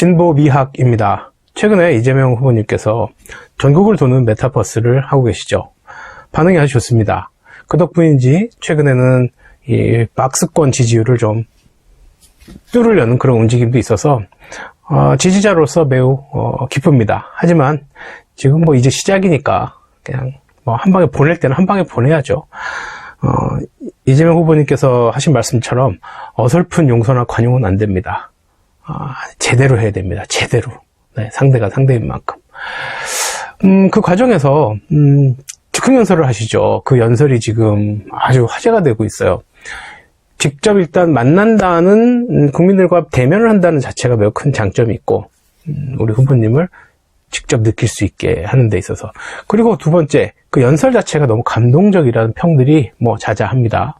진보 미학입니다. 최근에 이재명 후보님께서 전국을 도는 메타버스를 하고 계시죠. 반응이 아주 좋습니다. 그 덕분인지 최근에는 이 박스권 지지율을 좀 뚫으려는 그런 움직임도 있어서 지지자로서 매우 기쁩니다. 하지만 지금 뭐 이제 시작이니까 그냥 뭐 한 방에 보낼 때는 한 방에 보내야죠. 이재명 후보님께서 하신 말씀처럼 어설픈 용서나 관용은 안 됩니다. 제대로 해야 됩니다. 제대로. 네, 상대가 상대인 만큼. 그 과정에서 즉흥 연설을 하시죠. 그 연설이 지금 아주 화제가 되고 있어요. 직접 일단 만난다는, 국민들과 대면을 한다는 자체가 매우 큰 장점이 있고, 우리 후보님을 직접 느낄 수 있게 하는 데 있어서. 그리고 두 번째, 그 연설 자체가 너무 감동적이라는 평들이 뭐 자자합니다.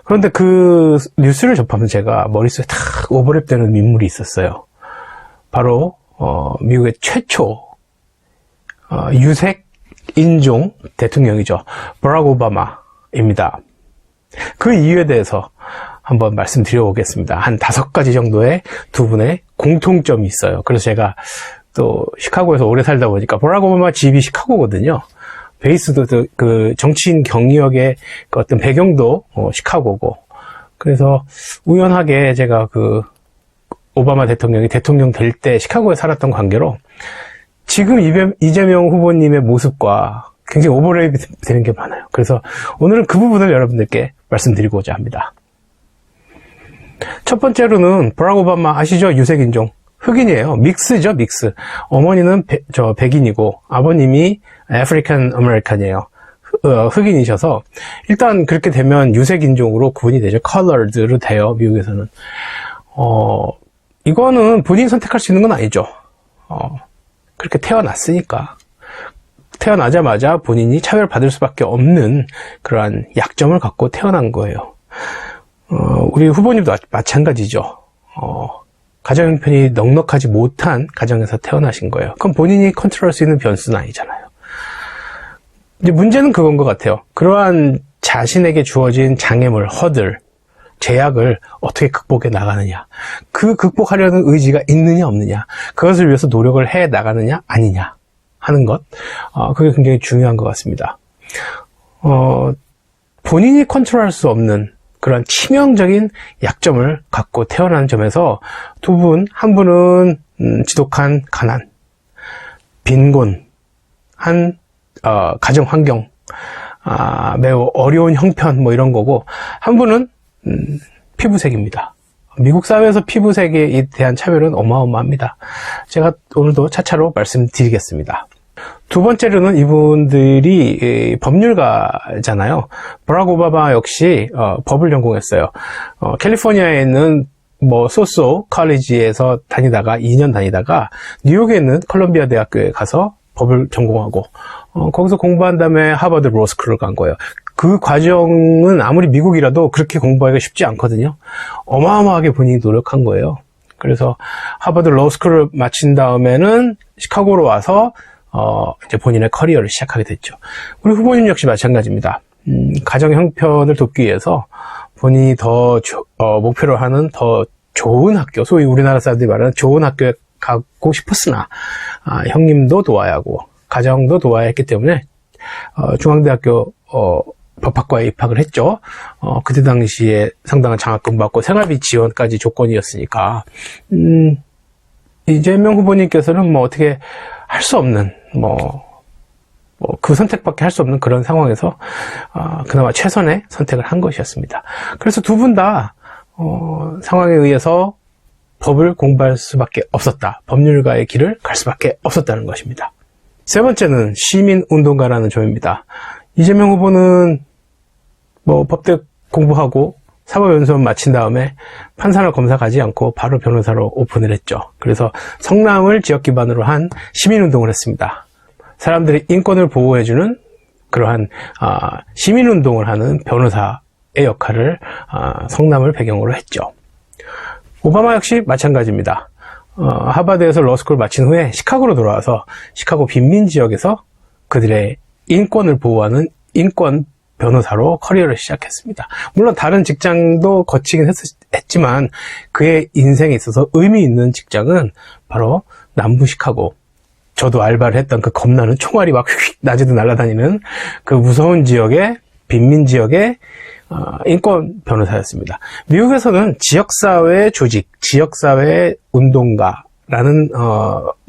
그런데 그 뉴스를 접하면서 제가 머릿속에 탁 오버랩되는 인물이 있었어요. 바로 미국의 최초 유색 인종 대통령이죠. 버락 오바마입니다. 그 이유에 대해서 한번 말씀드려보겠습니다. 한 5가지 정도의 두 분의 공통점이 있어요. 그래서 제가 또 시카고에서 오래 살다 보니까 버락 오바마 집이 시카고거든요. 베이스도 그 정치인 경력의 그 어떤 배경도 시카고고. 그래서 우연하게 제가 그 오바마 대통령이 대통령 될 때 시카고에 살았던 관계로 지금 이재명 후보님의 모습과 굉장히 오버랩이 되는 게 많아요. 그래서 오늘은 그 부분을 여러분들께 말씀드리고자 합니다. 첫 번째로는 버락 오바마 아시죠? 유색인종. 흑인이에요. 믹스죠, 믹스. 어머니는 백인이고 아버님이 아프리칸 아메리칸이에요. 흑인이셔서 일단 그렇게 되면 유색인종으로 구분이 되죠. 컬러드로 돼요, 미국에서는. 이거는 본인이 선택할 수 있는 건 아니죠. 그렇게 태어났으니까. 태어나자마자 본인이 차별받을 수밖에 없는 그러한 약점을 갖고 태어난 거예요. 우리 후보님도 마찬가지죠. 가정 형편이 넉넉하지 못한 가정에서 태어나신 거예요. 그럼 본인이 컨트롤할 수 있는 변수는 아니잖아요. 이제 문제는 그건 것 같아요. 그러한 자신에게 주어진 장애물, 허들, 제약을 어떻게 극복해 나가느냐. 그 극복하려는 의지가 있느냐 없느냐. 그것을 위해서 노력을 해 나가느냐 아니냐 하는 것. 그게 굉장히 중요한 것 같습니다. 본인이 컨트롤할 수 없는 그런 치명적인 약점을 갖고 태어난 점에서 두 분, 한 분은 지독한 가난, 빈곤, 가정 환경, 매우 어려운 형편 뭐 이런 거고, 한 분은 피부색입니다. 미국 사회에서 피부색에 대한 차별은 어마어마합니다. 제가 오늘도 차차로 말씀드리겠습니다. 두 번째로는 이분들이 법률가잖아요. 버락 오바마 역시 법을 전공했어요. 캘리포니아에 있는 소소 컬리지에서 다니다가 2년 다니다가 뉴욕에 있는 컬럼비아 대학교에 가서 법을 전공하고 거기서 공부한 다음에 하버드 로스쿨을 간 거예요. 그 과정은 아무리 미국이라도 그렇게 공부하기가 쉽지 않거든요. 어마어마하게 본인이 노력한 거예요. 그래서 하버드 로스쿨을 마친 다음에는 시카고로 와서 이제 본인의 커리어를 시작하게 됐죠. 우리 후보님 역시 마찬가지입니다. 가정 형편을 돕기 위해서 본인이 더 목표로 하는 더 좋은 학교, 소위 우리나라 사람들이 말하는 좋은 학교에 가고 싶었으나 형님도 도와야 하고 가정도 도와야 했기 때문에 중앙대학교 법학과에 입학을 했죠. 그때 당시에 상당한 장학금 받고 생활비 지원까지 조건이었으니까 이재명 후보님께서는 어떻게 할 수 없는 그 선택밖에 할 수 없는 그런 상황에서 그나마 최선의 선택을 한 것이었습니다. 그래서 두 분 다 상황에 의해서 법을 공부할 수밖에 없었다. 법률가의 길을 갈 수밖에 없었다는 것입니다. 세 번째는 시민운동가라는 점입니다. 이재명 후보는 법대 공부하고 사법연수원 마친 다음에 판사나 검사 가지 않고 바로 변호사로 오픈을 했죠. 그래서 성남을 지역 기반으로 한 시민운동을 했습니다. 사람들의 인권을 보호해주는 그러한 시민운동을 하는 변호사의 역할을 성남을 배경으로 했죠. 오바마 역시 마찬가지입니다. 하버드에서 러스쿨 마친 후에 시카고로 돌아와서 시카고 빈민 지역에서 그들의 인권을 보호하는 인권 변호사로 커리어를 시작했습니다. 물론 다른 직장도 거치긴 했지만 그의 인생에 있어서 의미 있는 직장은 바로 남부 시카고, 저도 알바를 했던 그 겁나는 총알이 막 휙 낮에도 날아다니는 그 무서운 지역의, 빈민 지역의 인권 변호사였습니다. 미국에서는 지역사회 조직, 지역사회 운동가라는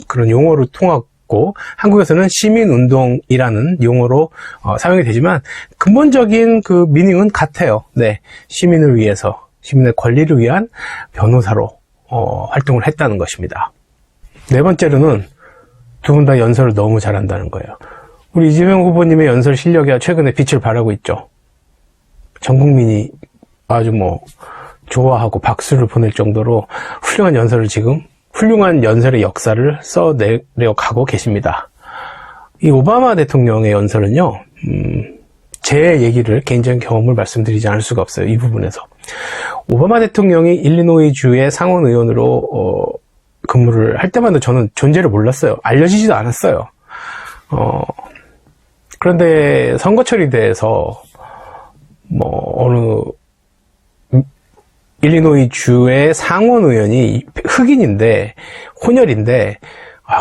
그런 용어를 통하고, 한국에서는 시민운동이라는 용어로 사용이 되지만 근본적인 그 미닝은 같아요. 네, 시민을 위해서, 시민의 권리를 위한 변호사로 활동을 했다는 것입니다. 네 번째로는 두 분 다 연설을 너무 잘한다는 거예요. 우리 이재명 후보님의 연설 실력이 최근에 빛을 발하고 있죠. 전 국민이 아주 좋아하고 박수를 보낼 정도로 훌륭한 연설을 지금, 훌륭한 연설의 역사를 써내려 가고 계십니다. 이 오바마 대통령의 연설은요, 제 얘기를, 개인적인 경험을 말씀드리지 않을 수가 없어요. 이 부분에서. 오바마 대통령이 일리노이주의 상원 의원으로 근무를 할 때마다 저는 존재를 몰랐어요. 알려지지도 않았어요. 그런데 선거철이 돼서 어느 일리노이주의 상원 의원이 흑인인데, 혼혈인데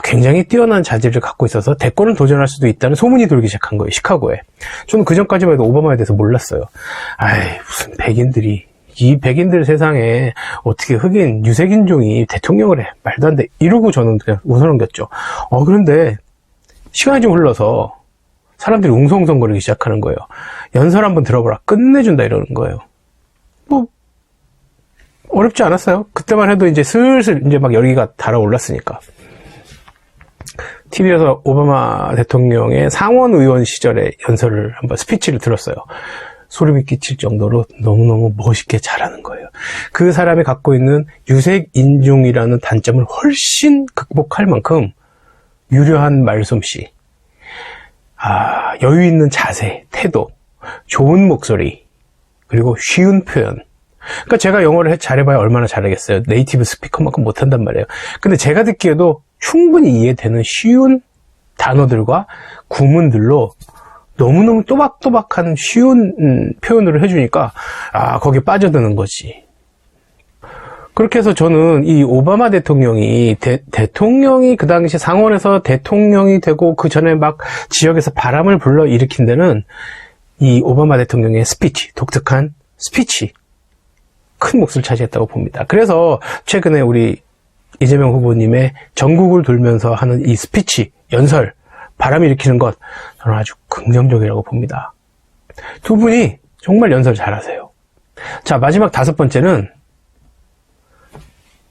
굉장히 뛰어난 자질을 갖고 있어서 대권을 도전할 수도 있다는 소문이 돌기 시작한 거예요. 시카고에. 저는 그전까지만 해도 오바마에 대해서 몰랐어요. 무슨 백인들이, 이 백인들 세상에 어떻게 흑인, 유색인종이 대통령을 해, 말도 안 돼, 이러고 저는 그냥 웃어넘겼죠. 그런데 시간이 좀 흘러서 사람들이 웅성웅성거리기 시작하는 거예요. 연설 한번 들어보라, 끝내준다, 이러는 거예요. 어렵지 않았어요. 그때만 해도 이제 슬슬 이제 막 열기가 달아올랐으니까. TV에서 오바마 대통령의 상원 의원 시절의 연설을 한번 스피치를 들었어요. 소름이 끼칠 정도로 너무너무 멋있게 잘하는 거예요. 그 사람이 갖고 있는 유색인종이라는 단점을 훨씬 극복할 만큼 유려한 말솜씨, 여유 있는 자세, 태도, 좋은 목소리, 그리고 쉬운 표현. 그러니까 제가 영어를 잘해봐야 얼마나 잘하겠어요. 네이티브 스피커만큼 못한단 말이에요. 근데 제가 듣기에도 충분히 이해되는 쉬운 단어들과 구문들로 너무너무 또박또박한 쉬운 표현을 해주니까 거기에 빠져드는 거지. 그렇게 해서 저는 이 오바마 대통령이 대통령이 그 당시 상원에서 대통령이 되고 그 전에 막 지역에서 바람을 불러 일으킨 데는 이 오바마 대통령의 스피치, 독특한 스피치, 큰 몫을 차지했다고 봅니다. 그래서 최근에 우리 이재명 후보님의 전국을 돌면서 하는 이 스피치, 연설, 바람 일으키는 것, 저는 아주 긍정적이라고 봅니다. 두 분이 정말 연설 잘하세요. 자, 마지막 다섯 번째는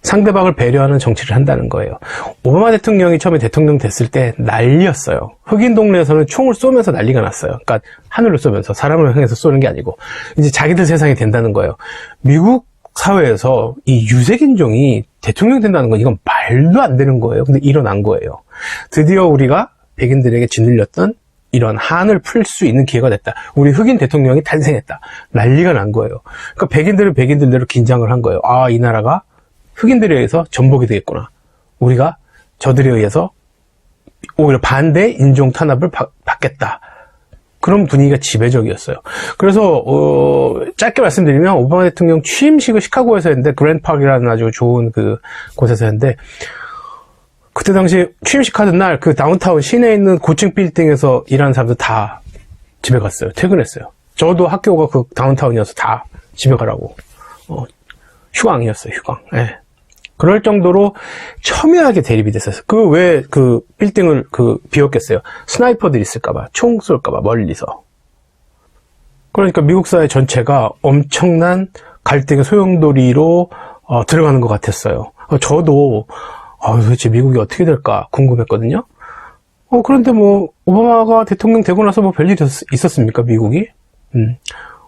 상대방을 배려하는 정치를 한다는 거예요. 오바마 대통령이 처음에 대통령 됐을 때 난리였어요. 흑인 동네에서는 총을 쏘면서 난리가 났어요. 그러니까 하늘로 쏘면서, 사람을 향해서 쏘는 게 아니고 이제 자기들 세상이 된다는 거예요. 미국 사회에서 이 유색인종이 대통령 된다는 건 이건 말도 안 되는 거예요. 근데 일어난 거예요. 드디어 우리가 백인들에게 짓눌렸던 이런 한을 풀 수 있는 기회가 됐다. 우리 흑인 대통령이 탄생했다. 난리가 난 거예요. 그러니까 백인들은 백인들대로 긴장을 한 거예요. 이 나라가 흑인들에 의해서 전복이 되겠구나. 우리가 저들에 의해서 오히려 반대 인종 탄압을 받겠다. 그런 분위기가 지배적이었어요. 그래서 짧게 말씀드리면 오바마 대통령 취임식을 시카고에서 했는데, 그랜드 파크라는 아주 좋은 그 곳에서 했는데, 그때 당시 취임식 하던 날 그 다운타운 시내에 있는 고층 빌딩에서 일하는 사람들 다 집에 갔어요. 퇴근했어요. 저도 학교가 그 다운타운이어서 다 집에 가라고. 휴강이었어요, 휴강. 네. 그럴 정도로 첨예하게 대립이 됐었어요. 왜 그 빌딩을 비웠겠어요? 스나이퍼들이 있을까봐, 총 쏠까봐, 멀리서. 그러니까 미국 사회 전체가 엄청난 갈등의 소용돌이로 들어가는 것 같았어요. 저도 도대체 미국이 어떻게 될까 궁금했거든요. 그런데 오바마가 대통령 되고 나서 별일이 있었습니까, 미국이?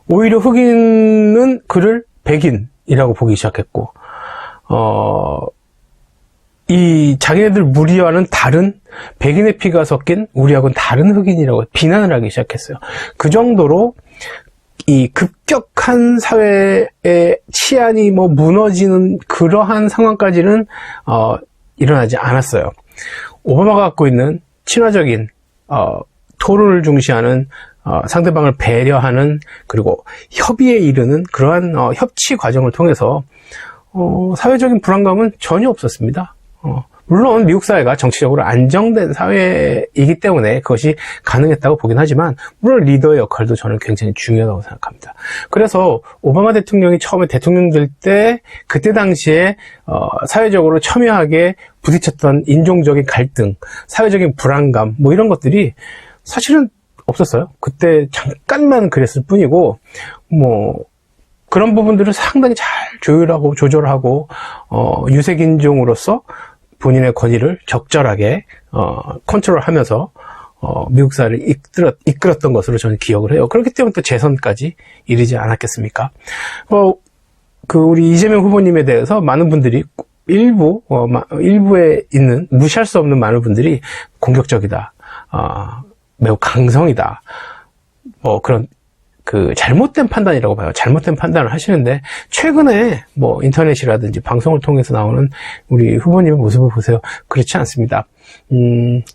오히려 흑인은 그를 백인이라고 보기 시작했고, 이 자기네들 무리와는 다른 백인의 피가 섞인 우리하고는 다른 흑인이라고 비난을 하기 시작했어요. 그 정도로 이 급격한 사회의 치안이 무너지는 그러한 상황까지는 일어나지 않았어요. 오바마가 갖고 있는 친화적인 토론을 중시하는, 상대방을 배려하는, 그리고 협의에 이르는 그러한 협치 과정을 통해서 사회적인 불안감은 전혀 없었습니다. 물론 미국 사회가 정치적으로 안정된 사회이기 때문에 그것이 가능했다고 보긴 하지만, 물론 리더의 역할도 저는 굉장히 중요하다고 생각합니다. 그래서 오바마 대통령이 처음에 대통령 될 때, 그때 당시에 사회적으로 첨예하게 부딪혔던 인종적인 갈등, 사회적인 불안감, 뭐 이런 것들이 사실은 없었어요. 그때 잠깐만 그랬을 뿐이고, 뭐 그런 부분들을 상당히 잘 조율하고 조절하고 유색인종으로서 본인의 권위를 적절하게 컨트롤하면서 미국 사회를 이끌었던 것으로 저는 기억을 해요. 그렇기 때문에 또 재선까지 이르지 않았겠습니까? 우리 이재명 후보님에 대해서 많은 분들이 일부에 있는 무시할 수 없는 많은 분들이 공격적이다, 매우 강성이다, 그런 잘못된 판단이라고 봐요. 잘못된 판단을 하시는데, 최근에 인터넷이라든지 방송을 통해서 나오는 우리 후보님의 모습을 보세요. 그렇지 않습니다.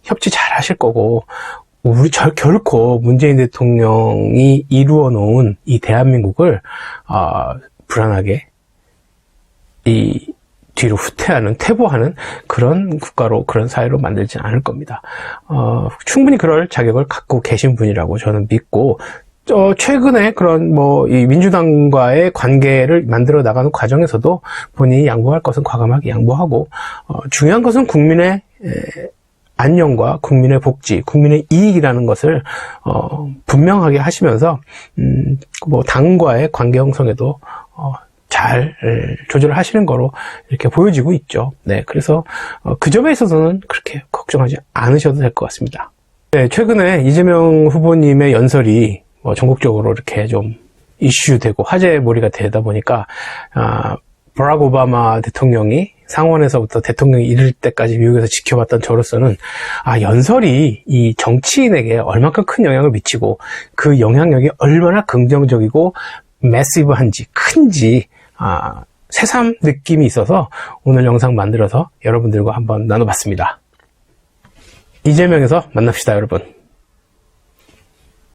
협치 잘 하실 거고, 결코 문재인 대통령이 이루어 놓은 이 대한민국을 불안하게 뒤로 후퇴하는, 퇴보하는 그런 국가로, 그런 사회로 만들지 않을 겁니다. 충분히 그럴 자격을 갖고 계신 분이라고 저는 믿고, 최근에 그런 이 민주당과의 관계를 만들어 나가는 과정에서도 본인이 양보할 것은 과감하게 양보하고, 중요한 것은 국민의 안녕과 국민의 복지, 국민의 이익이라는 것을 분명하게 하시면서 당과의 관계 형성에도 잘 조절을 하시는 거로 이렇게 보여지고 있죠. 네, 그래서 그 점에 있어서는 그렇게 걱정하지 않으셔도 될 것 같습니다. 네, 최근에 이재명 후보님의 연설이 전국적으로 이렇게 좀 이슈되고 화제몰이가 되다 보니까, 버락 오바마 대통령이 상원에서부터 대통령이 이를 때까지 미국에서 지켜봤던 저로서는, 연설이 이 정치인에게 얼마큼 큰 영향을 미치고, 그 영향력이 얼마나 긍정적이고 매시브한지, 큰지, 새삼 느낌이 있어서 오늘 영상 만들어서 여러분들과 한번 나눠봤습니다. 이재명에서 만납시다, 여러분.